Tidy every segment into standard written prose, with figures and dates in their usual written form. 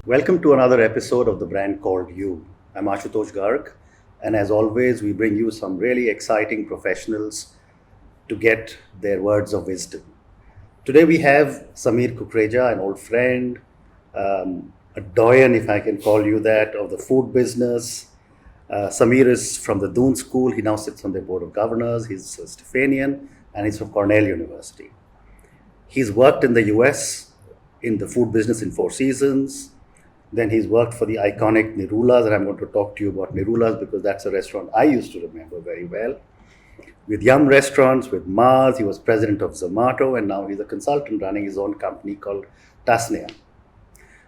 Welcome to another episode of the brand called You. I'm Ashutosh Garg, and as always, we bring you some really exciting professionals to get their words of wisdom. Today we have Samir Kuckreja, an old friend, a doyen, if I can call you that, of the food business. Samir is from the Doon School. He now sits on the board of governors. He's a Stephanian, and he's from Cornell University. He's worked in the US in the food business in Four Seasons. Then he's worked for the iconic Nirulas, and I'm going to talk to you about Nirulas because that's a restaurant I used to remember very well. With Yum Restaurants, with Mars, he was president of Zomato, and now he's a consultant running his own company called Tasanaya.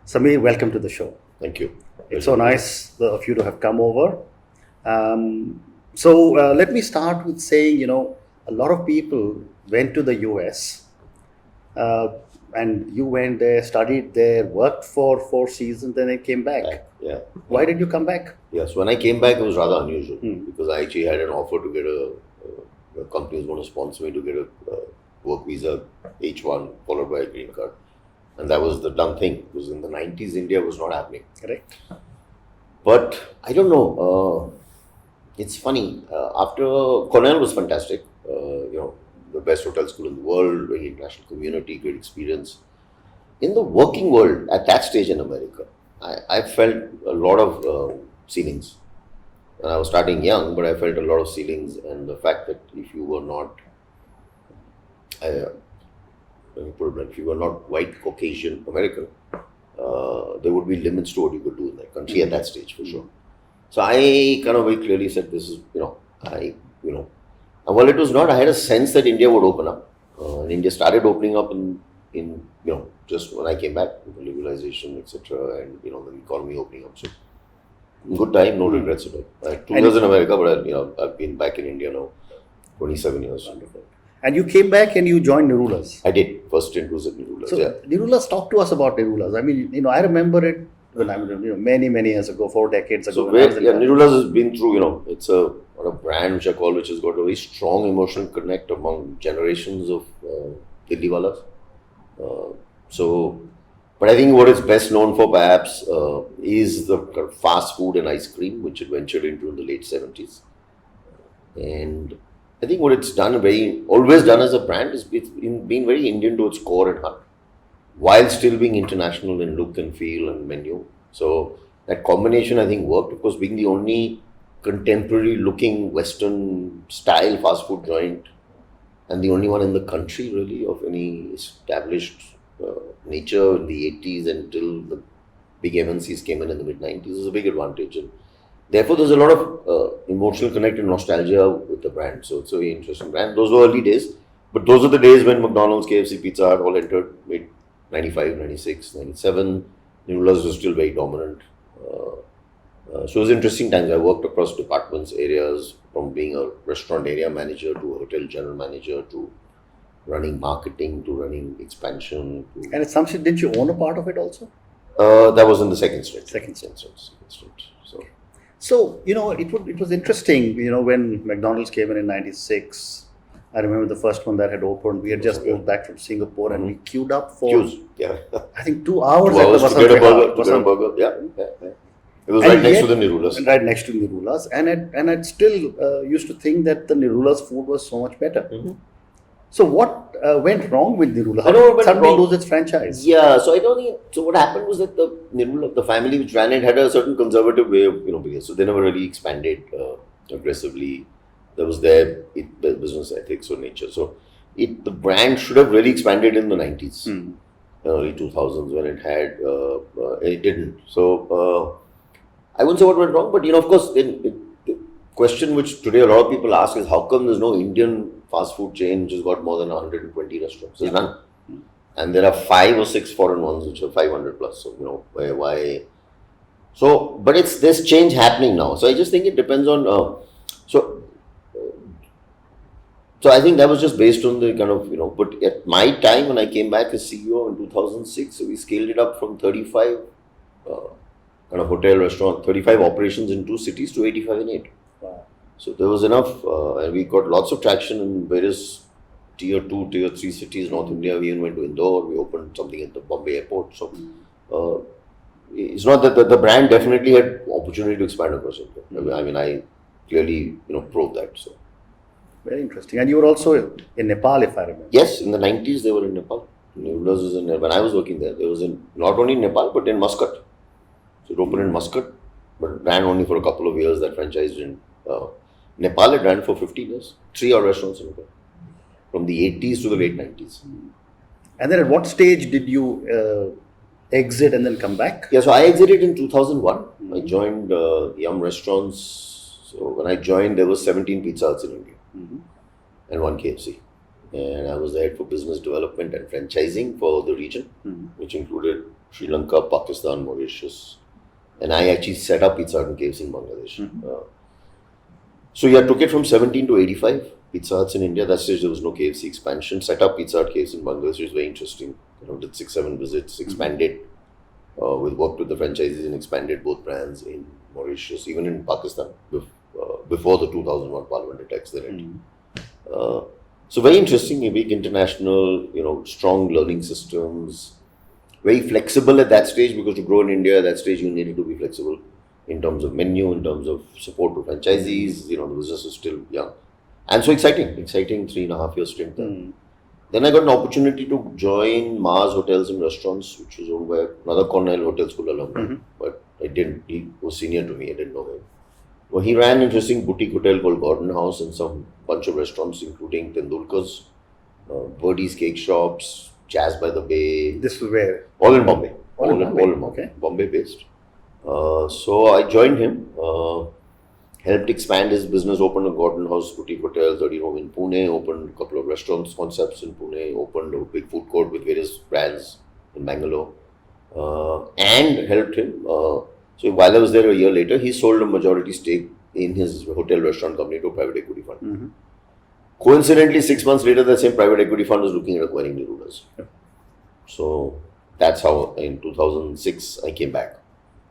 Samir, welcome to the show. Thank you. It's so nice of you to have come over. So let me start with saying, a lot of people went to the US and you went there, studied there, worked for 4 seasons, then came back. Yeah. Why did you come back? Yes, when I came back, it was rather unusual because I actually had an offer to get a company was going to sponsor me to get a work visa, H1, followed by a green card. And that was the dumb thing because in the 90s, India was not happening. Correct. But I don't know. It's funny. After Cornell was fantastic. The best hotel school in the world, very international community, great experience. In the working world, at that stage in America, I felt a lot of ceilings. And I was starting young, but I felt a lot of ceilings. And the fact that if you were not, let me put it blunt, if you were not white Caucasian American, there would be limits to what you could do in that country at that stage for sure. So I kind of very clearly said, this is, and while it was not, I had a sense that India would open up. And India started opening up in just when I came back with the liberalization, etc. and, the economy opening up. So good time, no regrets at all. I had 2 years in America, but I've been back in India now 27 years. Wonderful. And you came back and you joined Nirulas. I did. First stint was at Nirulas. So Nirulas, talk to us about Nirulas. I mean, I remember it when many years ago, 4 decades ago. So Nirulas has been through, it's a brand which I call, which has got a very strong emotional connect among generations of Dilliwalas. But I think what it's best known for perhaps is the kind of fast food and ice cream, which it ventured into in the late 70s. And I think what it's done, always done as a brand, is being very Indian to its core and heart, while still being international in look and feel and menu. So that combination, I think, worked. Of course, being the only contemporary looking Western style fast food joint and the only one in the country really of any established nature in the 80s until the big MNCs came in the mid 90s is a big advantage. And therefore, there's a lot of emotional connect and nostalgia with the brand. So it's a very interesting brand. Those were early days, but those are the days when McDonald's, KFC, Pizza Hut all entered, mid 95, 96, 97. Nirula's was still very dominant. So it was interesting times. I worked across departments, areas, from being a restaurant area manager to a hotel general manager to running marketing to running expansion. And at some stage, didn't you own a part of it also? That was in the second stint. Second stint. So it was interesting, when McDonald's came in 96. I remember the first one that had opened. We had just moved back from Singapore and we queued up for, I think, 2 hours. 2 hours to get a burger. Yeah. It was right next to the Nirulas. Right next to Nirulas. And I'd still used to think that the Nirulas food was so much better. Mm-hmm. So what went wrong with Nirula? How did it suddenly lose its franchise? Yeah, so I don't think, so what happened was that the Nirula, the family which ran it had a certain conservative way of, being. So they never really expanded aggressively. There was their business ethics or nature. So the brand should have really expanded in the 90s, early 2000s when it had, it didn't. So I wouldn't say what went wrong, but of course, the question which today a lot of people ask is how come there's no Indian fast food chain which has got more than 120 restaurants? There's none. And there are 5 or 6 foreign ones which are 500 plus. So, why? So, but there's change happening now. So I just think it depends on, So I think that was just based on the kind of, but at my time when I came back as CEO in 2006, so we scaled it up from 35 kind of hotel, restaurant, 35 operations in 2 cities to 85 in 8. Wow. So there was enough, and we got lots of traction in various tier 2, tier 3 cities, North India. We even went to Indore, we opened something at the Bombay airport. So it's not that the brand definitely had opportunity to expand across India. I mean, I clearly, proved that. So Very interesting. And you were also in Nepal, if I remember. yes, in the 90s they were in Nepal. Nirula's was when I was working there, was in not only in Nepal but in Muscat. So it opened in Muscat, but ran only for a couple of years. That franchise in Nepal, it ran for 15 years. 3 odd restaurants in Nepal, from the 80s to the late 90s. And then at what stage did you exit and then come back? Yeah, so I exited in 2001. I joined Yum Restaurants. So when I joined, there was 17 Pizza Huts in India and 1 KFC. And I was the head for business development and franchising for the region, which included Sri Lanka, Pakistan, Mauritius. And I actually set up Pizza Hut and KFC in Bangladesh. So yeah, took it from 17 to 85 Pizza Huts in India. That stage there was no KFC expansion. Set up Pizza Hut KFC in Bangladesh. It was very interesting. Did 6-7 visits, expanded. Worked with the franchisees and expanded both brands in Mauritius, even in Pakistan before the 2001 Parliament attacks there. So very interesting, a big international, strong learning systems, very flexible at that stage, because to grow in India at that stage you needed to be flexible in terms of menu, in terms of support to franchisees. The business is still young, and so exciting 3.5 year stint there. Then I got an opportunity to join Mars Hotels and Restaurants, which was owned by another Cornell Hotel School alumni, but I didn't. He was senior to me. I didn't know him. Well, he ran an interesting boutique hotel called Gordon House and some bunch of restaurants, including Tendulkar's, Birdie's Cake Shops, Jazz by the Bay. This was where? All in Bombay. All in Bombay. Okay. Bombay based. So I joined him, helped expand his business, opened a Gordon House boutique hotels in Pune, opened a couple of restaurants concepts in Pune, opened a big food court with various brands in Bangalore, and helped him. So while I was there a year later, he sold a majority stake in his hotel restaurant company to a private equity fund. Coincidentally, 6 months later, the same private equity fund was looking at acquiring Nirula's. So that's how in 2006 I came back.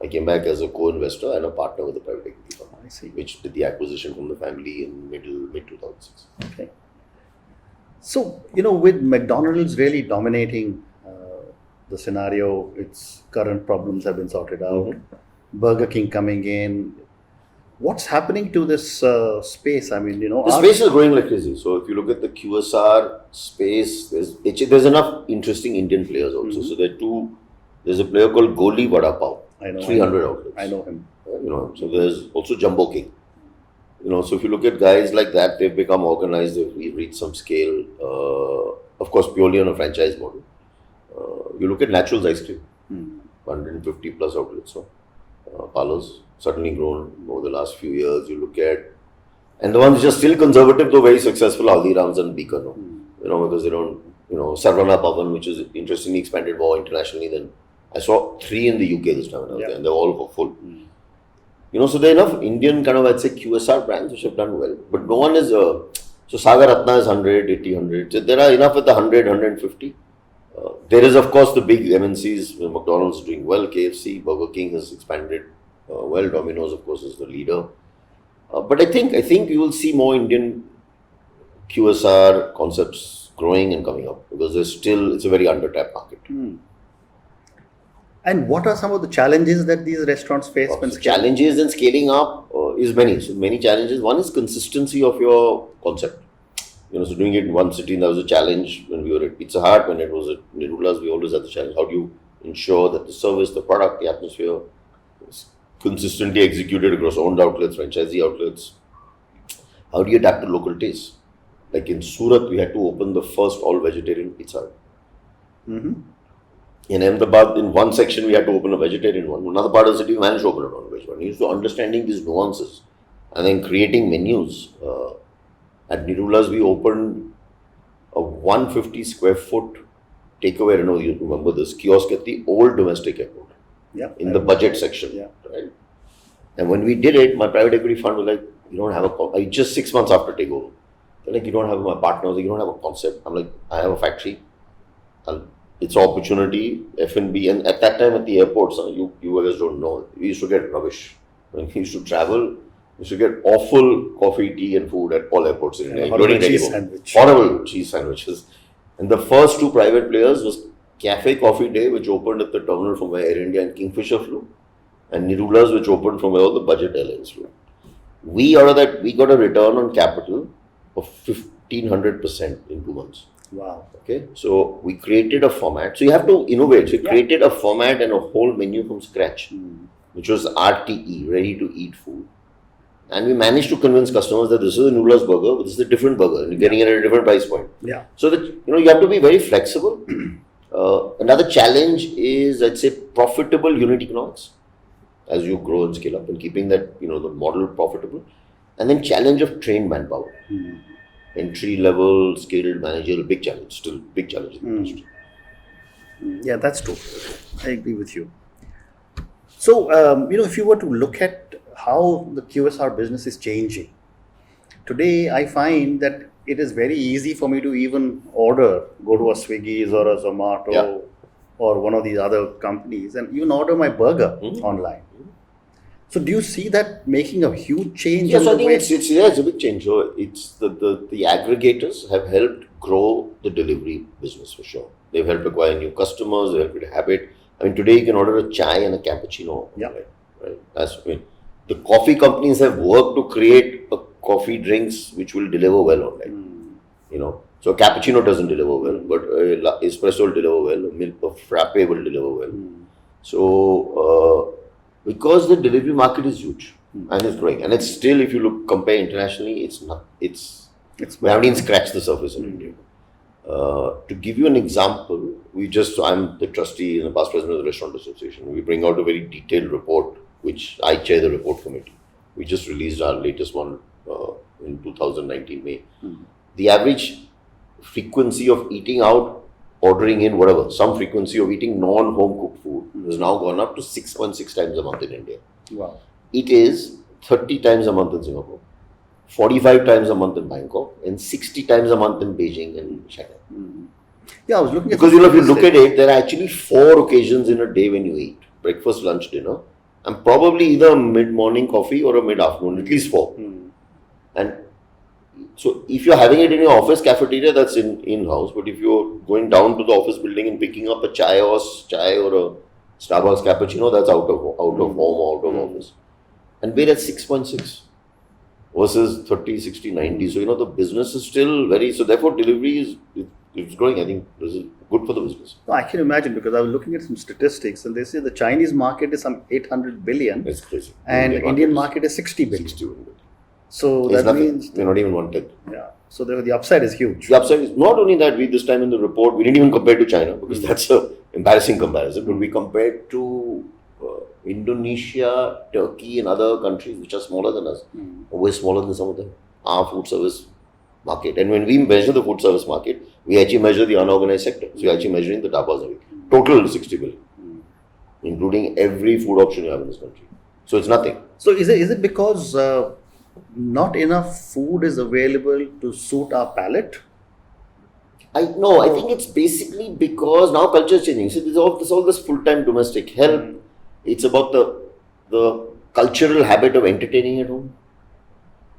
I came back as a co-investor and a partner with the private equity fund, I see. which did the acquisition from the family in mid 2006. Okay. So, with McDonald's really dominating the scenario, its current problems have been sorted out, Burger King coming in, what's happening to this space? I mean, the space is growing like crazy. So if you look at the QSR space, there's enough interesting Indian players also. So there's a player called Goli Vada Pav. I know 300 outlets. I know him. So there's also Jumbo King. So if you look at guys like that, they've become organized, they've reached some scale, of course, purely on a franchise model. You look at Naturals Ice Cream, 150 plus outlets. So parlors certainly grown over the last few years. You look at, and the ones which are still conservative, though very successful, Haldiram's and Bikaner. Because they don't, Sarvana Pavan, which is interestingly expanded more internationally than. I saw 3 in the UK this time, and they're all full. So there are enough Indian kind of, I'd say, QSR brands which have done well, but no one is. So Sagar Ratna is 100, 80, 100. So there are enough at the 100, 150. There is, of course, the big MNCs. McDonald's is doing well. KFC, Burger King has expanded well. Domino's, of course, is the leader. But I think you will see more Indian QSR concepts growing and coming up, because it's a very under-tapped market. And what are some of the challenges that these restaurants face when scaling? Challenges in scaling up is many. So many challenges. One is consistency of your concept. So doing it in one city, that was a challenge when we were at Pizza Hut. When it was at Nirula's, we always had the challenge. How do you ensure that the service, the product, the atmosphere is consistently executed across owned outlets, franchisee outlets? How do you adapt to local tastes? Like in Surat, we had to open the first all-vegetarian Pizza Hut. In Ahmedabad, in one section, we had to open a vegetarian one. Another part of the city, we managed to open a non-veg one. So understanding these nuances and then creating menus. At Nirula's, we opened a 150 square foot takeaway. I don't know, you remember this kiosk at the old domestic airport. In the budget section. Right? And when we did it, my private equity fund was like, you don't have just 6 months after takeover. They're like, you don't have my partner, you don't have a concept. I'm like, I have a factory. It's opportunity, F&B, and at that time at the airports, you guys don't know, we used to get rubbish. When we used to travel, we used to get awful coffee, tea and food at all airports in India, including cheese sandwich. Horrible cheese sandwiches. And the first 2 private players was Cafe Coffee Day, which opened at the terminal from where Air India and Kingfisher flew, and Nirula's, which opened from where all the budget airlines flew. We out of that, we got a return on capital of 1500% in 2 months. Wow. Okay, so we created a format. So you have to innovate. So we created a format and a whole menu from scratch, which was RTE, ready to eat food. And we managed to convince customers that this is a Nirula's burger, but this is a different burger, and you're getting it at a different price point. Yeah. So that you have to be very flexible. Another challenge is, I'd say, profitable unit economics as you grow and scale up, and keeping that the model profitable. And then challenge of trained manpower. Entry level, skilled managerial, big challenge, still big challenge in the industry. Yeah, that's true. I agree with you. So, if you were to look at how the QSR business is changing, today I find that it is very easy for me to even go to a Swiggy's or a Zomato or one of these other companies and even order my burger online. So do you see that making a huge change? Yes, I think it's a big change. So it's the aggregators have helped grow the delivery business for sure. They've helped acquire new customers, they've helped habit. I mean, today you can order a chai and a cappuccino. Yeah. Right? The coffee companies have worked to create a coffee drinks which will deliver well online. So cappuccino doesn't deliver well, but espresso will deliver well, a frappe will deliver well. So because the delivery market is huge and it's growing, and it's still, if you compare internationally, we haven't even scratched the surface in India. To give you an example, I'm the trustee and the past president of the Restaurant Association. We bring out a very detailed report, which I chair the report committee. We just released our latest one in 2019 May. The average frequency of eating out, ordering in, whatever, some frequency of eating non-home cooked food has now gone up to 6.6 times a month in India. Wow. It is 30 times a month in Singapore, 45 times a month in Bangkok, and 60 times a month in Beijing and Shanghai. Yeah, I was looking at because if you look at it, there are actually 4 occasions in a day when you eat: breakfast, lunch, dinner, and probably either a mid-morning coffee or a mid-afternoon, at least 4. And so if you're having it in your office cafeteria, that's in-house. But if you're going down to the office building and picking up a chai or a Starbucks cappuccino, that's out of home or out of office. And we're at 6.6 versus 30, 60, 90. So, the business is still so therefore delivery is growing. I think this is good for the business. No, I can imagine, because I was looking at some statistics and they say the Chinese market is some 800 billion. That's crazy. And Indian market is 60 billion. 61 billion. So It's that nothing. means, We're not even 1/10. yeah. So the upside is huge. The upside is not only that, this time in the report, we didn't even compare to China, because that's an embarrassing comparison, but we compared to Indonesia, Turkey, and other countries which are smaller than us, way smaller than some of them, our food service market. And when we measure the food service market, we actually measure the unorganized sector. So we're actually measuring the dabas. Total 60 billion, including every food option you have in this country. So it's nothing. So is it because not enough food is available to suit our palate? I think it's basically because now culture is changing. So there's all this full-time domestic help. It's about the cultural habit of entertaining at home.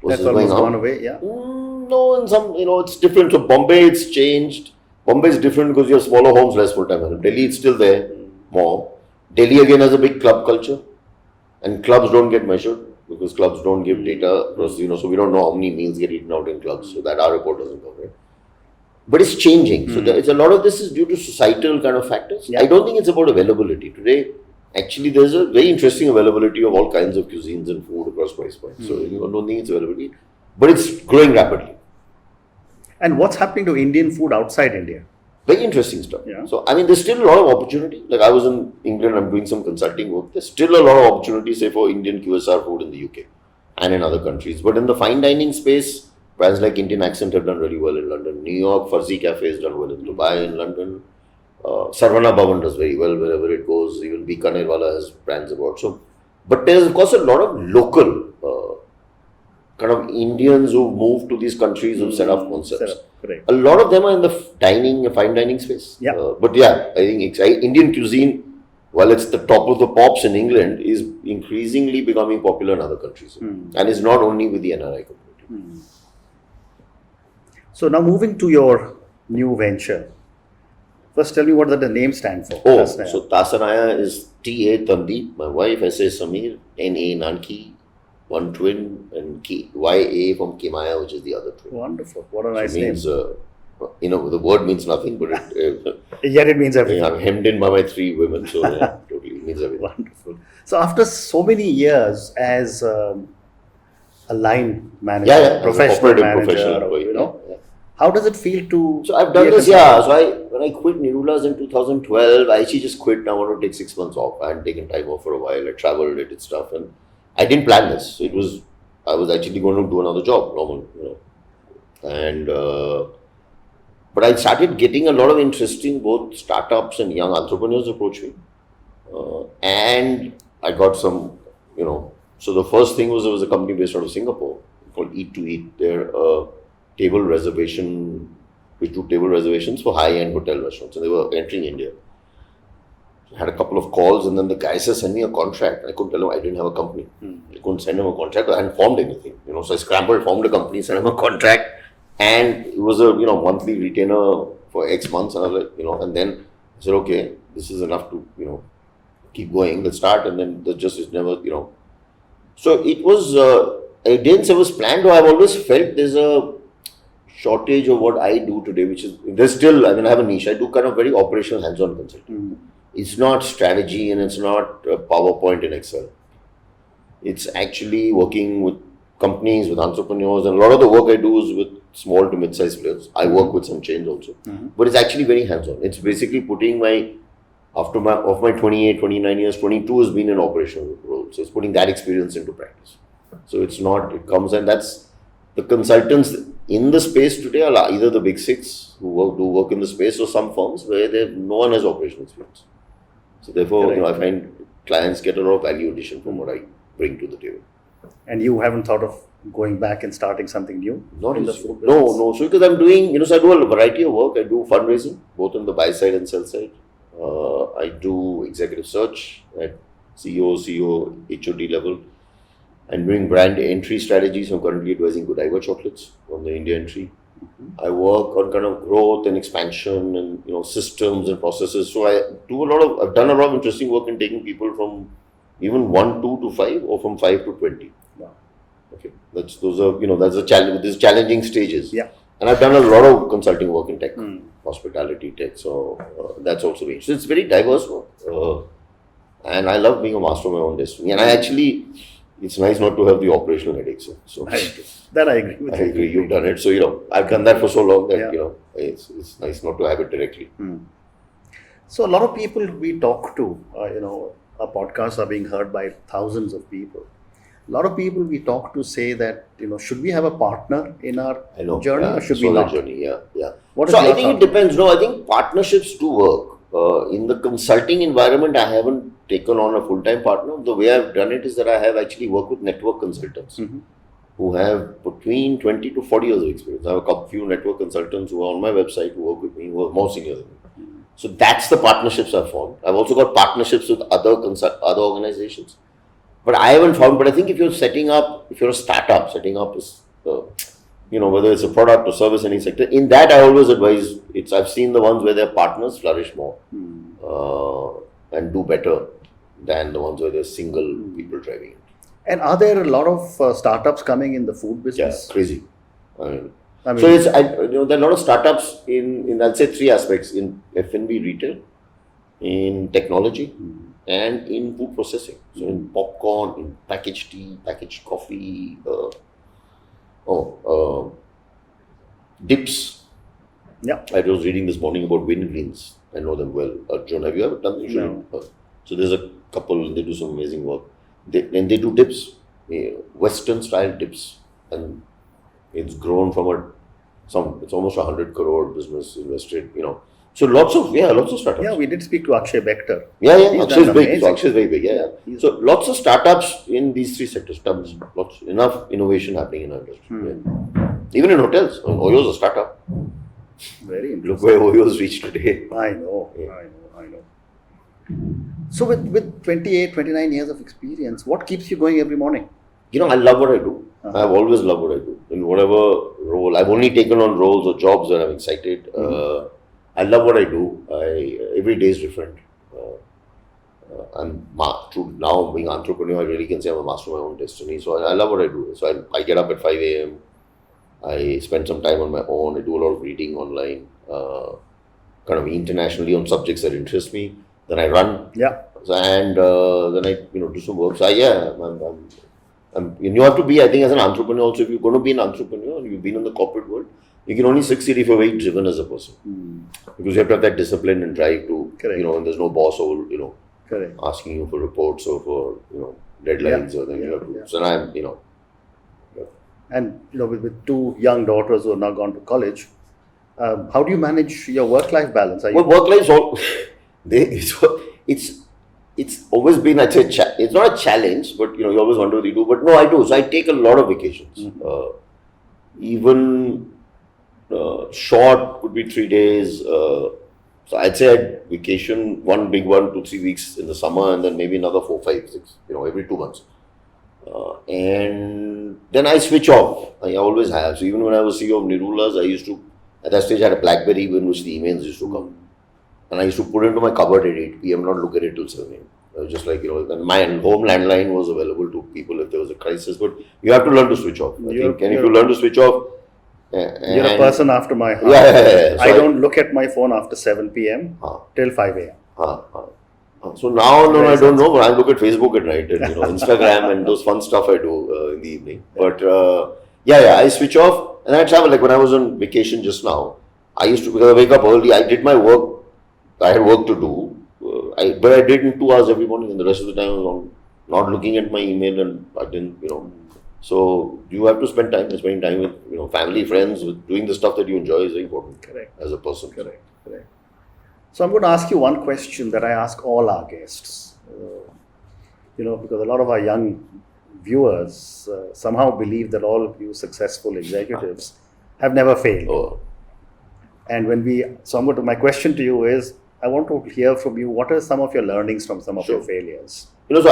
That's almost gone away, yeah. No, and some, it's different. So Bombay, it's changed. Bombay is different because you have smaller homes, less full-time help. Delhi, it's still there, more. Delhi again has a big club culture, and clubs don't get measured because clubs don't give data across, so we don't know how many meals get eaten out in clubs, so that our report doesn't cover it. But it's changing. So it's a lot of this is due to societal kind of factors. Yeah. I don't think it's about availability. Today, actually, there's a very interesting availability of all kinds of cuisines and food across price points. So I don't think it's availability, but it's growing rapidly. And what's happening to Indian food outside India? Very interesting stuff. Yeah. So, there's still a lot of opportunity. Like, I was in England, I'm doing some consulting work. There's still a lot of opportunity, say, for Indian QSR food in the UK and in other countries. But in the fine dining space, brands like Indian Accent have done really well in London. New York, Fuzzy Cafe has done well in Dubai, in London. Sarvana Bhavan does very well wherever it goes. Even Bikaner Wala has brands abroad. So, but there's, of course, a lot of local kind of Indians who move to these countries who set up concepts. A lot of them are in the fine dining space. Yeah. But I think Indian cuisine, while it's the top of the pops in England, is increasingly becoming popular in other countries. And it's not only with the NRI community. So now moving to your new venture, First, tell me what does the name stand for. Oh, Tasanaya. so Tasanaya is T.A. Tandeep, my wife, S.A. Samir, N.A. Nanki, one twin, and Y.A. from Kimaya, which is the other twin. Wonderful. What a nice So means, name. the word means nothing, but Yet it means everything. I'm hemmed in by my 3 women, so yeah, totally means everything. Wonderful. So after so many years as a line manager, Yeah, as a professional corporate and manager, professional or, employee, yeah. how does it feel to? So I've be done a this, consultant? So when I quit Nirula's in 2012, I actually just quit. I wanted to take 6 months off. I hadn't taken time off for a while. I traveled, I did stuff, and I didn't plan this. So I was actually going to do another job, normal. And but I started getting a lot of interesting both startups and young entrepreneurs approach me, and I got some, So the first thing was there was a company based out of Singapore called Eat to Eat. They're table reservation. We do table reservations for high-end hotel restaurants, and they were entering India. I had a couple of calls, and then the guy said, "Send me a contract." I couldn't tell him I didn't have a company. I couldn't send him a contract. I hadn't formed anything, So I scrambled, formed a company, sent him a contract, and it was a monthly retainer for X months. And I was like, and then I said, "Okay, this is enough to keep going. Let's start." And then it's never So it was. I didn't say it was planned. Or I've always felt there's a shortage of what I do today, which is there's still. I have a niche. I do kind of very operational, hands-on consulting. It's not strategy and it's not PowerPoint and Excel. It's actually working with companies, with entrepreneurs, and a lot of the work I do is with small to mid-sized players. I work with some chains also, but it's actually very hands-on. It's basically putting of my 28, 29 years, 22 has been an operational role. So it's putting that experience into practice. So it comes, and that's the consultants in the space today are either the big 6 who do work in the space or some firms where no one has operational experience. So therefore, I find clients get a lot of value addition from what I bring to the table. And you haven't thought of going back and starting something new? Not in the easy. food business? No. So because I'm doing, so I do a variety of work. I do fundraising, both on the buy side and sell side. I do executive search at CEO, HOD level. I'm doing brand entry strategies. I'm currently advising Godiva chocolates on the India entry. I work on kind of growth and expansion and systems and processes. So I've done a lot of interesting work in taking people from even 1, 2 to 5 or from 5 to 20. Wow. Okay, that's a challenge. These challenging stages. Yeah. And I've done a lot of consulting work in tech, hospitality tech. So that's also been. So it's very diverse work, and I love being a master of my own destiny. And it's nice not to have the operational headaches. So I agree with you. I agree. You've done it. So I've done that for so long that it's nice not to have it directly. So a lot of people we talk to, our podcasts are being heard by thousands of people. A lot of people we talk to say that, should we have a partner in our journey or should we not? Journey, yeah. What is So I your think it thought? depends. No, I think partnerships do work. In the consulting environment, I haven't taken on a full-time partner. The way I've done it is that I have actually worked with network consultants who have between 20 to 40 years of experience. I have a few network consultants who are on my website who work with me, who are more senior than me. So that's the partnerships I've formed. I've also got partnerships with other organizations. But I haven't found, but I think if you're a startup, setting up is, whether it's a product or service, any sector, in that I always advise, I've seen the ones where their partners flourish more and do better than the ones where they're single people driving it. And are there a lot of startups coming in the food business? Yeah, crazy. So there are a lot of startups in I'll say 3 aspects: in F&B retail, in technology, and in food processing. So in popcorn, in packaged tea, packaged coffee, dips. Yeah. I was reading this morning about Greens. I know them well. John, have you ever done this? No. So there's a couple, they do some amazing work. They do dips, Western style dips, and it's grown from it's almost 100 crore business invested, So lots of startups. Yeah, we did speak to Akshay Bector. Yeah, He's Akshay is done big. amazing. So Akshay is very big. Yeah. So lots of startups in these 3 sectors. Enough innovation happening in our industry. Yeah. Even in hotels, Oyo's a startup. Very interesting. Look where Oyo's reached today. I know. So with 28, 29 years of experience, what keeps you going every morning? I love what I do. I've always loved what I do. In whatever role, I've only taken on roles or jobs where I'm excited. I love what I do. Every day is different. Now being entrepreneur, I really can say I'm a master of my own destiny. So I love what I do. So I get up at 5 a.m. I spend some time on my own. I do a lot of reading online, kind of internationally on subjects that interest me. Then I run. Yeah. And then I do some work. So you have to be, I think, as an entrepreneur also. If you're going to be an entrepreneur, you've been in the corporate world, you can only succeed if you're very driven as a person. Because you have to have that discipline and drive to, Correct. And there's no boss who will, Correct. asking you for reports or for, deadlines or then you have to. Yeah. So now And with two young daughters who have now gone to college, how do you manage your work-life balance? Well, work-life's all, it's always been, I'd say, it's not a challenge, but you always wonder what you do. But no, I do. So I take a lot of vacations. Even short would be 3 days. So I'd say I'd vacation one big one, 2-3 weeks in the summer, and then maybe another 4, 5, 6, every 2 months. And then I switch off. I always have. So even when I was CEO of Nirula's, I used to, at that stage, I had a BlackBerry in which the emails used to come. And I used to put it into my cupboard at 8 p.m., not look at it till 7 a.m. I was just like, and my home landline was available to people if there was a crisis. But you have to learn to switch off. I think. And if you learn to switch off, you're a person after my heart. Yeah. So I don't look at my phone after 7 p.m. Till 5 a.m. So now, I don't know, but I look at Facebook at night and Instagram and those fun stuff I do in the evening. But I switch off and I travel. Like when I was on vacation just now, I used to, because I wake up early, I did my work. I had work to do, but I did in 2 hours every morning, and the rest of the time I was not looking at my email, and I didn't, So you have to spend time, spending time with family, friends, with doing the stuff that you enjoy is very important. Correct. As a person. Correct. So I'm going to ask you one question that I ask all our guests. Because a lot of our young viewers somehow believe that all you successful executives have never failed. Oh. And my question to you is, I want to hear from you, what are some of your learnings from some of your failures? So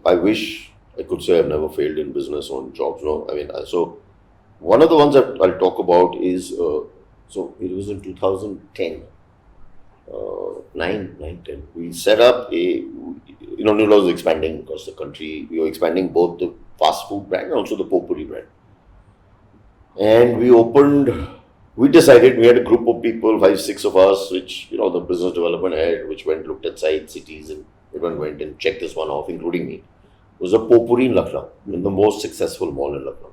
I wish I could say I've never failed in business or in jobs. No, so one of the ones that I'll talk about is, so it was in 2010, 10. We set up Nirula was expanding across the country. We were expanding both the fast food brand and also the potpourri brand. And we decided, we had a group of people, 5, 6 of us, which, the business development head, which looked at sites, cities, and everyone went and checked this one off, including me. It was a potpourri in Lucknow, in the most successful mall in Lucknow.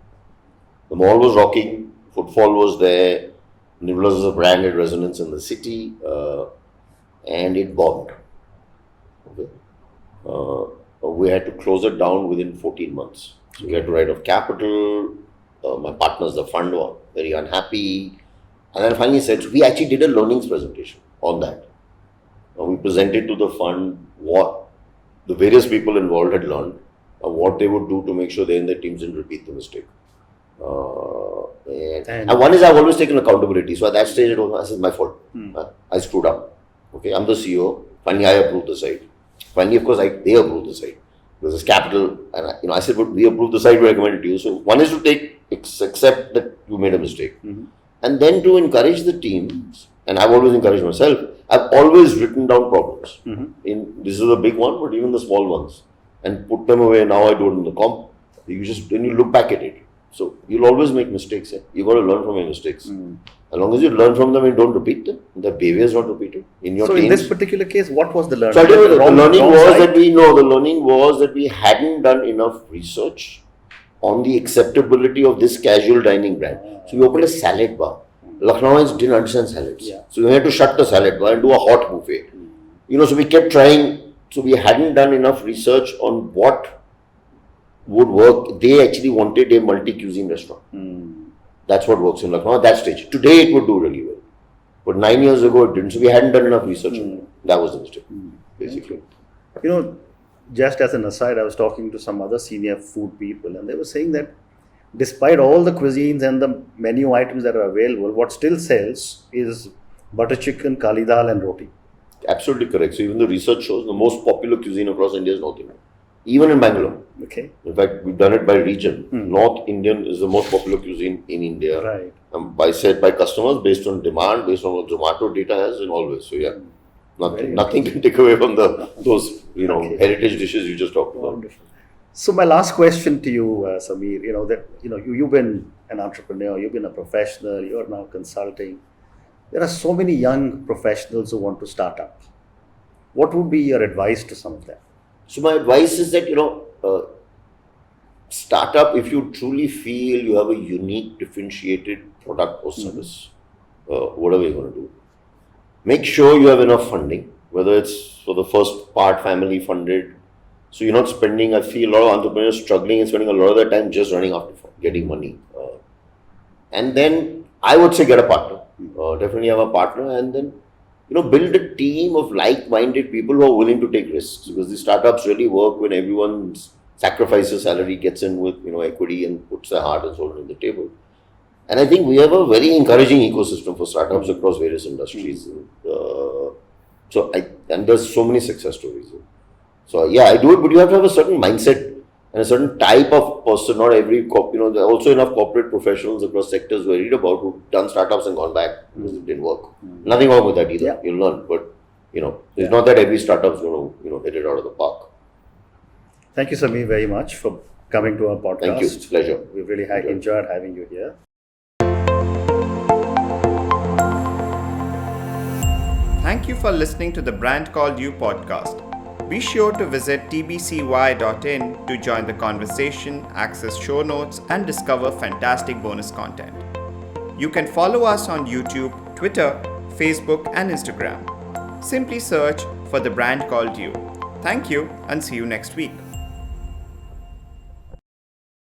The mall was rocking, footfall was there, Nirula's was a brand had resonance in the city, and it bombed. Okay. We had to close it down within 14 months. So we had to write off capital. My partners, the fund, were very unhappy. And then finally said, we actually did a learnings presentation on that. We presented to the fund what the various people involved had learned, what they would do to make sure they and their teams didn't repeat the mistake. And one is, I've always taken accountability. So at that stage, this is my fault. I screwed up. Okay, I'm the CEO. Finally, I approved the site. Finally, of course, they approved the site. There's capital, and I said, but we approved the site, we recommended to you. So one is to accept that you made a mistake. And then to encourage the teams, and I've always encouraged myself, I've always written down problems. This is a big one, but even the small ones, and put them away. Now I do it in the comp. Then you look back at it. So you'll always make mistakes. You got to learn from your mistakes. As long as you learn from them and don't repeat them, the behavior is not repeated in your teams. In this particular case, what was the learning? So the learning was that we hadn't done enough research on the acceptability of this casual dining brand. So we opened a salad bar. Lucknowans didn't understand salads. Yeah. So we had to shut the salad bar and do a hot buffet. So we kept trying. So we hadn't done enough research on what would work. They actually wanted a multi-cuisine restaurant. That's what works in Lucknow at that stage. Today it would do really well. But 9 years ago it didn't. So we hadn't done enough research on it. That was the mistake, basically. Just as an aside, I was talking to some other senior food people, and they were saying that despite all the cuisines and the menu items that are available, what still sells is butter chicken, kali dal and roti. Absolutely correct. So even the research shows the most popular cuisine across India is North Indian. even in Bangalore. Okay. In fact, we've done it by region. North Indian is the most popular cuisine in India. Right. By customers, based on demand, based on what Zomato data has, and always. So yeah, nothing can take away from those heritage dishes you just talked about. Wonderful. So my last question to you, Samir, you've been an entrepreneur, you've been a professional, you're now consulting. There are so many young professionals who want to start up. What would be your advice to some of them? So my advice is that startup, if you truly feel you have a unique, differentiated product or service, whatever you're going to do, make sure you have enough funding, whether it's for the first part family funded. So you're not spending, I feel a lot of entrepreneurs struggling and spending a lot of their time just running after getting money. And then I would say get a partner. Definitely have a partner, and then build a team of like-minded people who are willing to take risks, because these startups really work when everyone sacrifices salary, gets in with equity, and puts their heart and soul on the table. And I think we have a very encouraging ecosystem for startups across various industries. And there's so many success stories. So yeah, I do it, but you have to have a certain mindset and a certain type of person. Not every there are also enough corporate professionals across sectors who I read about who've done startups and gone back because it didn't work. Nothing wrong with that either. Yeah. You'll learn, but it's not that every startup's going to hit it out of the park. Thank you, Samir, very much for coming to our podcast. Thank you. Pleasure. We really enjoyed having you here. Thank you for listening to the Brand Called You podcast. Be sure to visit tbcy.in to join the conversation, access show notes, and discover fantastic bonus content. You can follow us on YouTube, Twitter, Facebook, and Instagram. Simply search for The Brand Called You. Thank you, and see you next week.